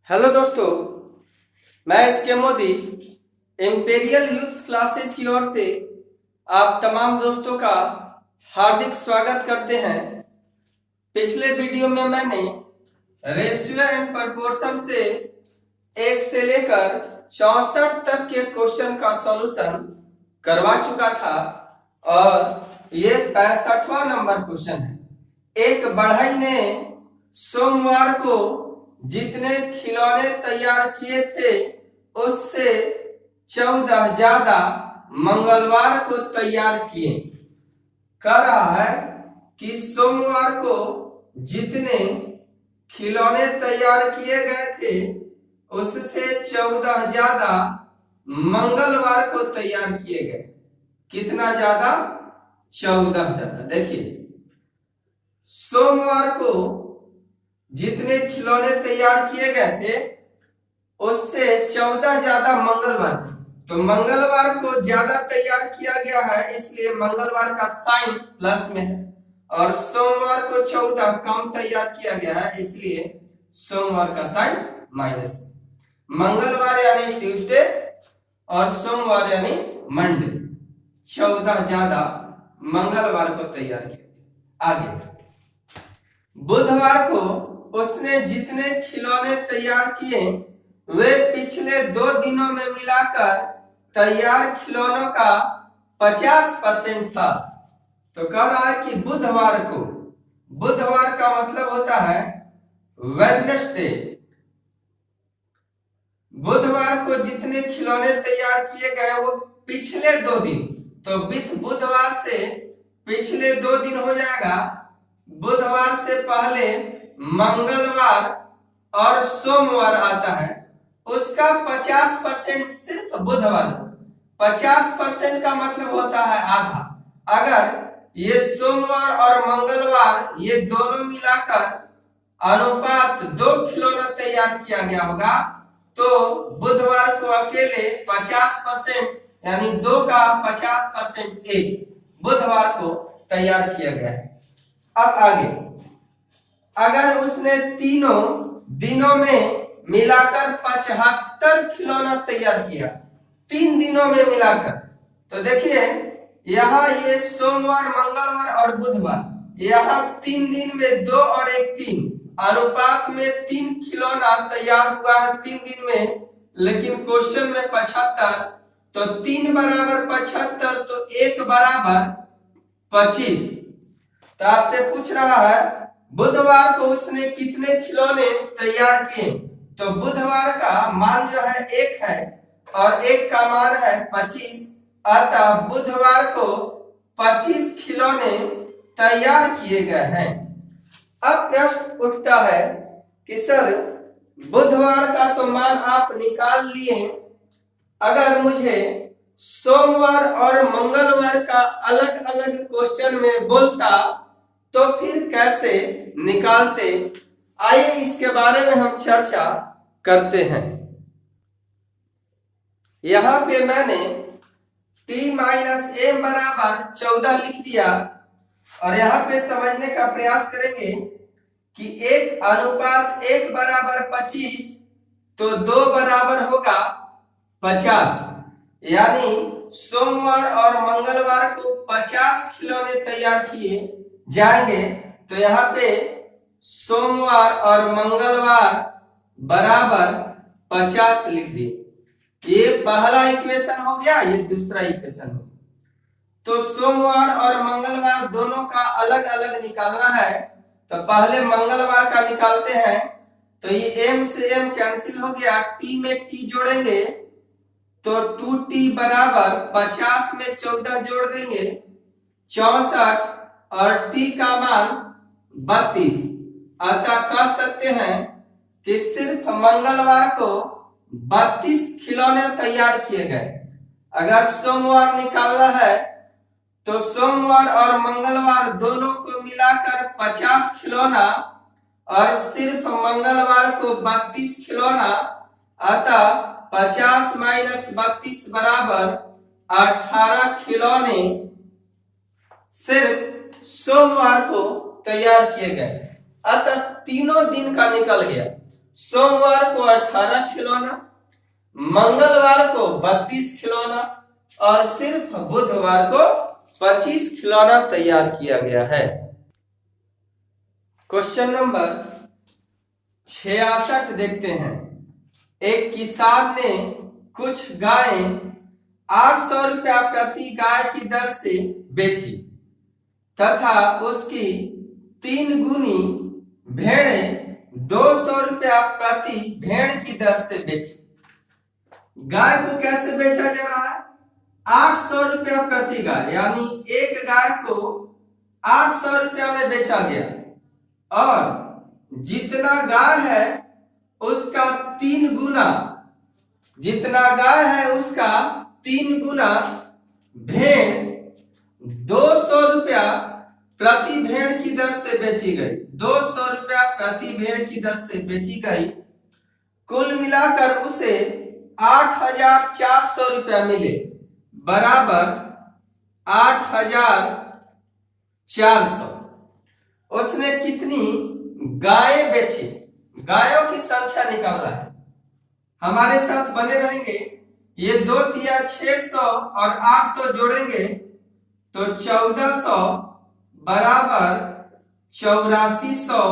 Hello दोस्तों, मैं SK Modi imperial youth classes की ओर से आप तमाम दोस्तों का हार्दिक स्वागत करते हैं। पिछले वीडियो में मैंने रेशियो एंड प्रोपोर्शन से 1 से लेकर 64 तक के क्वेश्चन का सॉल्यूशन करवा चुका था और ये 65वां नंबर क्वेश्चन है। एक बढ़ई ने सोमवार को जितने खिलौने तैयार किए थे उससे 14 ज्यादा मंगलवार को तैयार किए। कह रहा है कि सोमवार को जितने खिलौने तैयार किए गए थे उससे 14 ज्यादा मंगलवार को तैयार किए गए। कितना ज्यादा? 14 ज्यादा। देखिए, सोमवार को जितने खिलौने तैयार किए गए थे उससे 14 ज्यादा मंगलवार, तो मंगलवार को ज्यादा तैयार किया गया है इसलिए मंगलवार का साइन प्लस में है, और सोमवार को 14 कम तैयार किया गया है इसलिए सोमवार का साइन माइनस है। मंगलवार यानी ट्यूसडे और सोमवार यानी मंडे। 14 ज्यादा मंगलवार को तैयार किया। आगे, बुधवार को उसने जितने खिलौने तैयार किए वे पिछले 2 दिनों में मिलाकर तैयार खिलौनों का 50% था। तो कह रहा है कि बुधवार को, बुधवार का मतलब होता है वेडनेसडे। बुधवार को जितने खिलौने तैयार किए गए वो पिछले 2 दिन, तो बुधवार से पिछले 2 दिन हो जाएगा। बुधवार से पहले मंगलवार और सोमवार आता है, उसका 50% सिर्फ बुधवार। 50% का मतलब होता है आधा। अगर ये सोमवार और मंगलवार ये दोनों मिलाकर अनुपात 2 खिलौना तैयार किया गया होगा तो बुधवार को अकेले 50% यानी 2 का 50% एक बुधवार को तैयार किया गया है। अब आगे, अगर उसने तीनों दिनों में मिलाकर 75 खिलौना तैयार किया, 3 दिनों में मिलाकर, तो देखिए यहाँ ये सोमवार, मंगलवार और बुधवार, यहाँ 3 दिन में 2 और 1 3 अनुपात में 3 खिलौना तैयार हुआ है 3 दिन में, लेकिन क्वेश्चन में 75, तो 3 बराबर 75 तो 1 बराबर 25। तो आपसे पूछ रहा है बुधवार को उसने कितने खिलौने तैयार किए, तो बुधवार का मान जो है 1 है और 1 का मान है 25, अतः बुधवार को 25 खिलौने तैयार किए गए हैं। अब प्रश्न उठता है कि सर बुधवार का तो मान आप निकाल लिए, अगर मुझे सोमवार और मंगलवार का अलग अलग क्वेश्चन में बोलता तो फिर कैसे निकालते? आइए इसके बारे में हम चर्चा करते हैं। यहां पे मैंने t-m बराबर 14 लिख दिया और यहां पे समझने का प्रयास करेंगे कि 1 अनुपात 1 बराबर 25 तो 2 बराबर होगा 50, यानी सोमवार और मंगलवार को 50 खिलौने तैयार किए जाएंगे। तो यहाँ पे सोमवार और मंगलवार बराबर 50 लिख दिए। ये पहला इक्वेशन हो गया, ये दूसरा इक्वेशन हो गया। तो सोमवार और मंगलवार दोनों का अलग अलग निकालना है, तो पहले मंगलवार का निकालते हैं। तो ये m से m कैंसिल हो गया, t में t जोड़ेंगे तो 2t बराबर 50 में 14 जोड़ देंगे 64 और t का मान 32। अतः कह सकते हैं कि सिर्फ मंगलवार को 32 खिलौने तैयार किए गए। अगर सोमवार निकालना है तो सोमवार और मंगलवार दोनों को मिलाकर 50 खिलौना और सिर्फ मंगलवार को 32 खिलौना, अतः 50 माइनस 32 बराबर 18 खिलौने सिर्फ सोमवार को तैयार किए गए। अतः तीनों दिन का निकल गया। सोमवार को 18 खिलौना, मंगलवार को 32 खिलौना और सिर्फ बुधवार को 25 खिलौना तैयार किया गया है। क्वेश्चन नंबर 66 देखते हैं। एक किसान ने कुछ गायें 800 रुपया प्रति गाय की दर से बेची तथा उसकी 3 गुनी भेड़ें 200 रुपया प्रति भेड़ की दर से बेची। गाय को कैसे बेचा जा रहा है? 800 रुपया प्रति गाय, यानी एक गाय को 800 रुपया में बेचा गया और जितना गाय है उसका 3 गुना, जितना गाय है उसका 3 गुना भेड़ 200 रुपया प्रति भेड़ की दर से बेची गई। 200 रुपया प्रति भेड़ की दर से बेची गई। कुल मिलाकर उसे 8,400 रुपया मिले, बराबर 8,400। उसने कितनी गायें बेची? गायों की संख्या निकालना है। हमारे साथ बने रहेंगे। ये 2 तिया 600 और 800 जोड़ेंगे तो 1400 बराबर 8400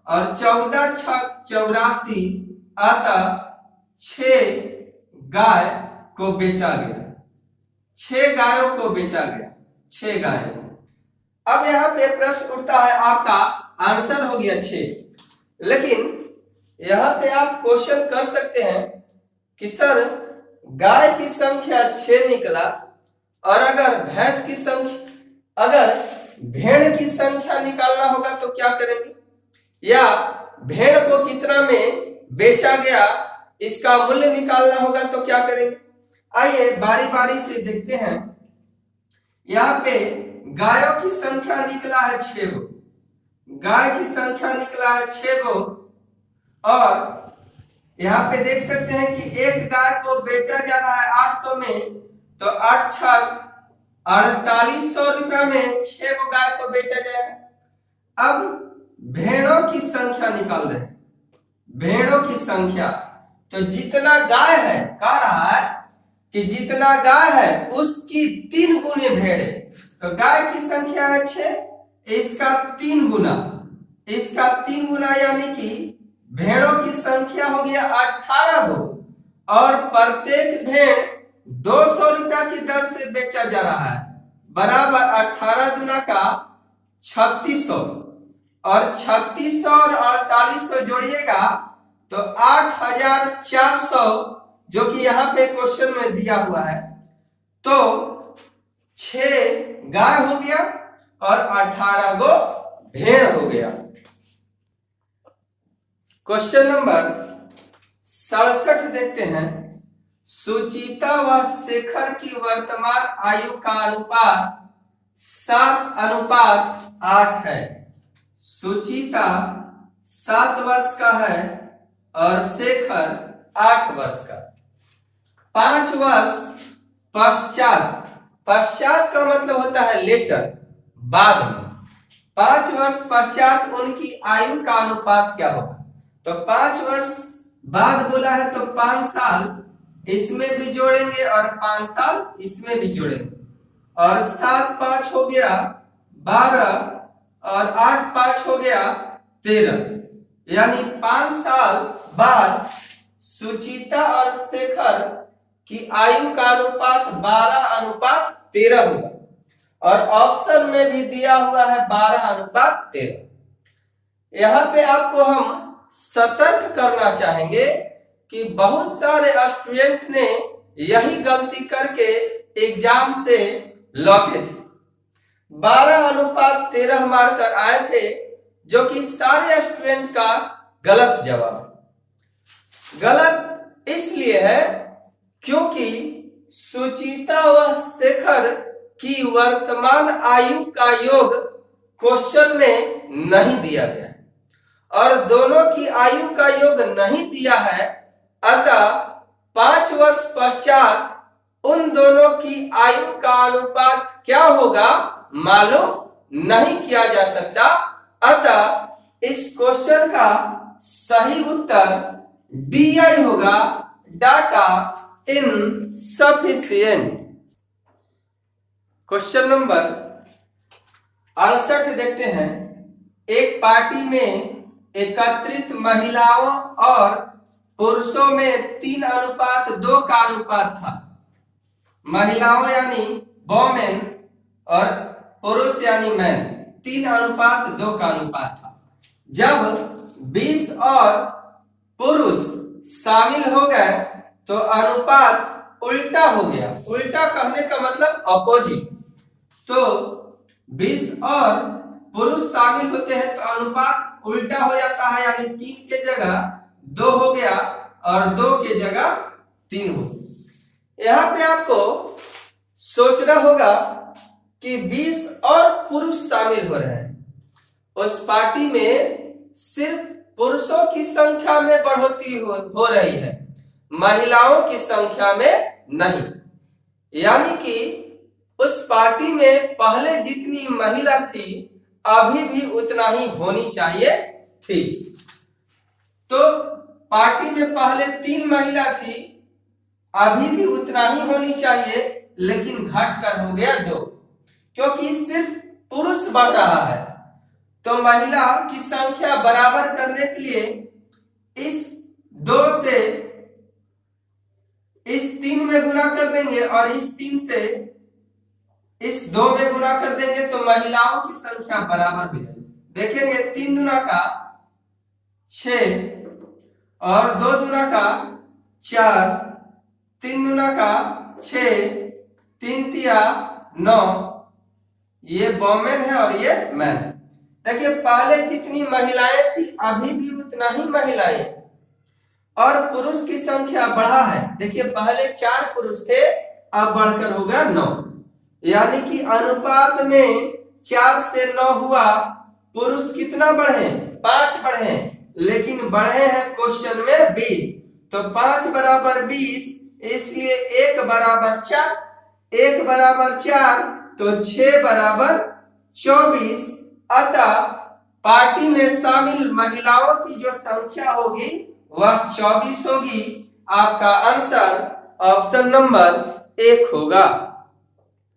और 14 छक 84, अतः 6 गाय को बेचा गया। 6 गायों को बेचा गया, 6 गायों। अब यहाँ पे प्रश्न उठता है, आपका आंसर हो गया 6, लेकिन यहाँ पे आप क्वेश्चन कर सकते हैं कि सर गाय की संख्या 6 निकला और अगर भैंस की संख्या, अगर भेड़ की संख्या निकालना होगा तो क्या करेंगे, या भेड़ को कितना में बेचा गया इसका मूल्य निकालना होगा तो क्या करेंगे। आइए बारी बारी से देखते हैं। यहाँ पे गायों की संख्या निकला है 6 गो, गाय की संख्या निकला है 6 गो और यहाँ पे देख सकते हैं कि एक गाय को बेचा जा रहा है 800 में, तो 8 छक 4800 रुपया में 6 गो गाय को बेचा जाएगा। अब भेड़ों की संख्या निकाल रहे हैं, भेड़ों की संख्या, तो जितना गाय है, कह रहा है कि जितना गाय है उसकी 3 गुने भेड़ है, तो गाय की संख्या है 6, इसका 3 गुना, इसका 3 गुना यानी कि भेड़ों की संख्या हो गया 18 गो और प्रत्येक भेड़ 200 रुपया की दर से बेचा जा रहा है, बराबर 18 गुना का 3600 और 3600 और 4800 जोड़िएगा तो 8,400, जो कि यहाँ पे क्वेश्चन में दिया हुआ है। तो 6 गाय हो गया और 18 गो भेड़ हो गया। क्वेश्चन नंबर 67 देखते हैं। सुचिता व शेखर की वर्तमान आयु का अनुपात 7:8 है। सुचिता 7 वर्ष का है और शेखर 8 वर्ष का। 5 वर्ष पश्चात, पश्चात का मतलब होता है लेटर, बाद में, 5 वर्ष पश्चात उनकी आयु का अनुपात क्या होगा। तो 5 वर्ष बाद बोला है तो 5 साल इसमें भी जोड़ेंगे और 5 साल इसमें भी जोड़ेंगे, और 7 5 हो गया 12 और 8 5 हो गया 13, यानी 5 साल बाद सुचिता और शेखर की आयु का अनुपात 12:13 होगा, और ऑप्शन में भी दिया हुआ है 12:13। यहाँ पे आपको हम सतर्क करना चाहेंगे कि बहुत सारे स्टूडेंट ने यही गलती करके एग्जाम से लौटे थे, 12:13 मारकर आए थे, जो कि सारे स्टूडेंट का गलत जवाब है। गलत इसलिए है क्योंकि सुचिता व शेखर की वर्तमान आयु का योग क्वेश्चन में नहीं दिया गया और दोनों की आयु का योग नहीं दिया है, अतः 5 वर्ष पश्चात उन दोनों की आयु का अनुपात क्या होगा मालूम नहीं किया जा सकता। अतः इस क्वेश्चन का सही उत्तर डी आई होगा, डाटा इनसफिशिएंट। क्वेश्चन नंबर 68 देखते हैं। एक पार्टी में एकत्रित महिलाओं और पुरुषों में 3:2 का अनुपात था। महिलाओं यानी वोमेन और पुरुष यानी मैन, 3:2 का अनुपात था। जब 20 और पुरुष शामिल हो गए तो अनुपात उल्टा हो गया। उल्टा कहने का मतलब अपोजिट। तो 20 और पुरुष शामिल होते हैं तो अनुपात उल्टा हो जाता है, यानी 3 के जगह 2 हो गया और 2 के जगह 3 हो। यहाँ पे आपको सोचना होगा कि 20 और पुरुष शामिल हो रहे हैं। उस पार्टी में सिर्फ पुरुषों की संख्या में बढ़ोतरी हो रही है, महिलाओं की संख्या में नहीं। यानी कि उस पार्टी में पहले जितनी महिला थी अभी भी उतना ही होनी चाहिए थी। तो पार्टी में पहले 3 महिला थी, अभी भी उतना ही होनी चाहिए, लेकिन घटकर हो गया 2, क्योंकि सिर्फ पुरुष बढ़ रहा है। तो महिला की संख्या बराबर करने के लिए इस 2 से इस 3 में गुना कर देंगे और इस 3 से इस 2 में गुना कर देंगे तो महिलाओं की संख्या बराबर हो जाएगी। देखेंगे 3 दूना का 6 और 2 दूना का 4, 3 दूना का 6, 3 तिया 9। ये वोमेन है और ये मैन। देखिए पहले जितनी महिलाएं थी अभी भी उतना ही महिलाएं, और पुरुष की संख्या बढ़ा है। देखिए पहले 4 पुरुष थे, अब बढ़कर हो गया 9, यानी कि अनुपात में 4 से 9 हुआ। पुरुष कितना बढ़े? 5 बढ़े, लेकिन बढ़े हैं क्वेश्चन में 20। तो 5 बराबर 20, इसलिए 1 बराबर 4, 1 बराबर 4 तो 6 बराबर 24। अतः पार्टी में शामिल महिलाओं की जो संख्या होगी वह 24 होगी। आपका आंसर ऑप्शन नंबर 1 होगा।